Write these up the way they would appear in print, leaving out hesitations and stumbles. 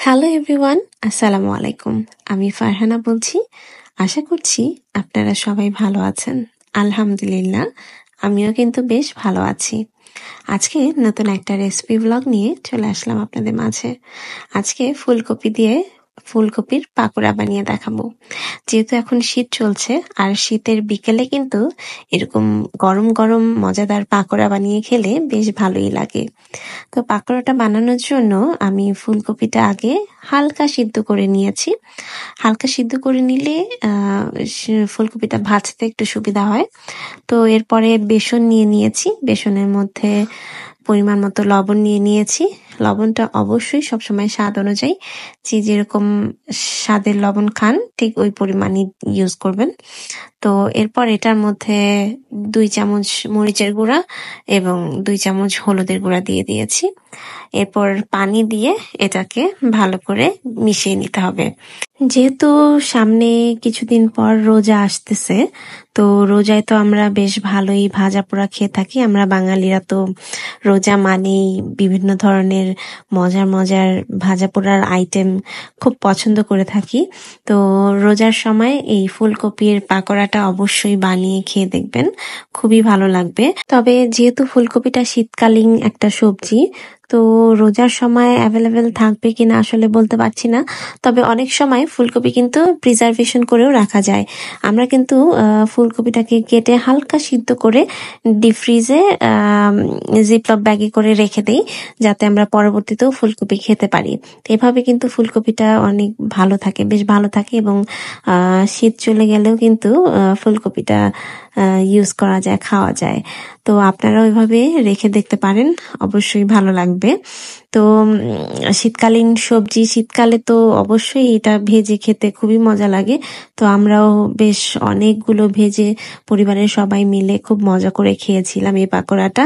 Hello everyone, আসসালামু আলাইকুম। আমি ফারহানা বলছি। আশা করছি আপনারা সবাই ভালো আছেন। আলহামদুলিল্লাহ, আমিও কিন্তু বেশ ভালো আছি। আজকে নতুন একটা রেসিপি ব্লগ নিয়ে চলে আসলাম আপনাদের মাঝে। আজকে ফুলকপির পাকোড়া বানিয়ে দেখাবো। যেহেতু এখন শীত চলছে, আর শীতের বিকেলে কিন্তু এরকম গরম গরম মজাদার পাকোড়া বানিয়ে খেলে বেশ ভালোই লাগে। তো পাকোড়াটা বানানোর জন্য আমি ফুলকপিটা আগে হালকা সিদ্ধ করে নিয়েছি। হালকা সিদ্ধ করে নিলে ফুলকপিটা ভাজতে একটু সুবিধা হয়। তো এরপরে বেসন নিয়ে নিয়েছি, বেসনের মধ্যে পরিমাণ মতো লবণ নিয়ে নিয়েছি। লবণটা অবশ্যই সবসময় স্বাদ অনুযায়ী, যেরকম স্বাদের লবণ খান ঠিক ওই পরিমাণই ইউজ করবেন। তো এরপর এটার মধ্যে 2 চামচ মরিচের গুঁড়া এবং 2 চামচ হলুদের গুঁড়া দিয়ে দিয়েছি। এরপর পানি দিয়ে এটাকে ভালো করে মিশিয়ে নিতে হবে। যেহেতু সামনে কিছুদিন পর রোজা আসতেছে, তো রোজায় তো আমরা বেশ ভালোই ভাজা পোড়া খেয়ে থাকি। আমরা বাঙালিরা তো রোজা মানেই বিভিন্ন ধরনের মজার মজার ভাজা পোড়ার আইটেম খুব পছন্দ করে থাকি। তো রোজার সময় এই ফুলকপির পাকোড়াটা অবশ্যই বানিয়ে খেয়ে দেখবেন, খুবই ভালো লাগবে। তবে যেহেতু ফুলকপিটা শীতকালীন একটা সবজি, তো রোজার সময় অ্যাভেলেবেল থাকবে কিনা আসলে বলতে পারছি না। তবে অনেক সময় ফুলকপি কিন্তু প্রিজার্ভেশন করেও রাখা যায়। আমরা কিন্তু ফুলকপিটাকে কেটে হালকা সিদ্ধ করে ডিপ ফ্রিজে জিপলক ব্যাগে করে রেখে দেই, যাতে আমরা পরবর্তীতেও ফুলকপি খেতে পারি। তো এভাবে কিন্তু ফুলকপিটা অনেক ভালো থাকে, বেশ ভালো থাকে, এবং শীত চলে গেলেও কিন্তু ফুলকপিটা ইউজ করা যায়, খাওয়া যায়। তো আপনারা ওইভাবে রেখে দেখতে পারেন, অবশ্যই ভালো লাগবে। তো শীতকালীন সবজি, শীতকালে তো অবশ্যই এটা ভেজে খেতে খুবই মজা লাগে। তো আমরাও বেশ অনেকগুলো ভেজে পরিবারের সবাই মিলে খুব মজা করে খেয়েছিলাম। এই পাকোড়াটা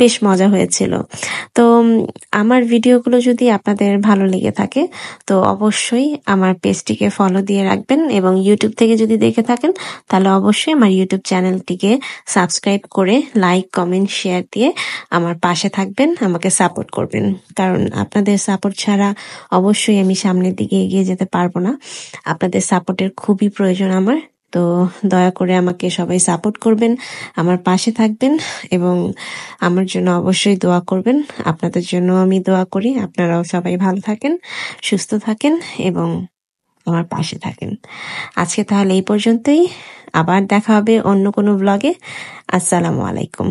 বেশ মজা হয়েছিল। তো আমার ভিডিওগুলো যদি আপনাদের ভালো লেগে থাকে, তো অবশ্যই আমার পেজটিকে ফলো দিয়ে রাখবেন, এবং ইউটিউব থেকে যদি দেখে থাকেন তাহলে অবশ্যই আমার ইউটিউব চ্যানেলটিকে সাবস্ক্রাইব করে লাইক, কমেন্ট, শেয়ার দিয়ে আমার পাশে থাকবেন, আমাকে সাপোর্ট করবেন। কারণ আপনাদের সাপোর্ট ছাড়া অবশ্যই আমি সামনের দিকে এগিয়ে যেতে পারবো না। আপনাদের সাপোর্টের খুবই প্রয়োজন আমার। তো দয়া করে আমাকে সবাই সাপোর্ট করবেন, আমার পাশে থাকবেন, এবং আমার জন্য অবশ্যই দোয়া করবেন। আপনাদের জন্য আমি দোয়া করি। আপনারাও সবাই ভালো থাকেন, সুস্থ থাকেন, এবং আমার পাশে থাকেন। আজকে তাহলে এই পর্যন্তই। আবার দেখা হবে অন্য কোনো ব্লগে। আসসালামু আলাইকুম।